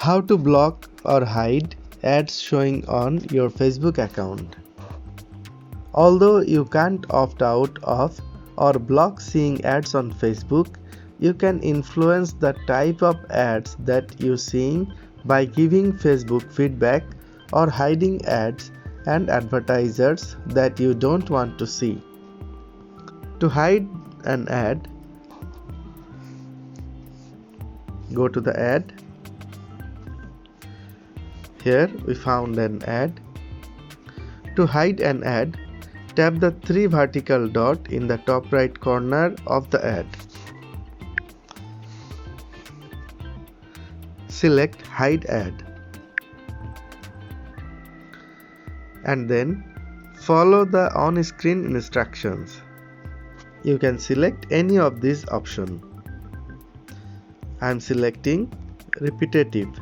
How to block or hide ads showing on your Facebook account. Although you can't opt out of or block seeing ads on Facebook, you can influence the type of ads that you seeing by giving Facebook feedback or hiding ads and advertisers that you don't want to see. To hide an ad, go to the ad. Here we found an ad. To hide an ad, tap the three vertical dot in the top right corner of the ad. Select Hide Ad. And then follow the on-screen instructions. You can select any of these options. I am selecting Repetitive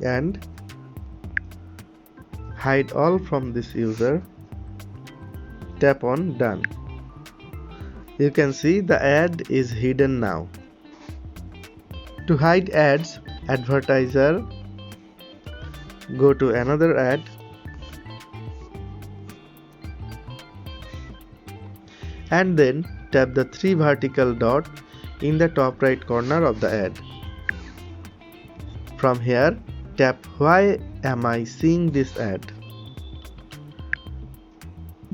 and hide all from this user. Tap on Done. You can see the ad is hidden now. To hide ads, advertiser, go to another ad and then tap the three vertical dot in the top right corner of the ad. From here, tap Why am I seeing this ad?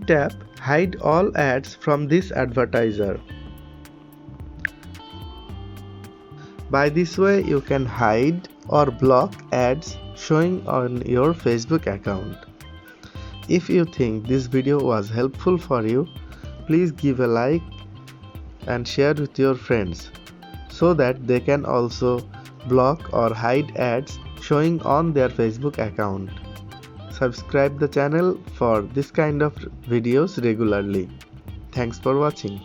Tap Hide all ads from this advertiser. By this way, you can hide or block ads showing on your Facebook account. If you think this video was helpful for you, please give a like and share with your friends so that they can also block or hide ads showing on their Facebook account. Subscribe the channel for this kind of videos regularly. Thanks for watching.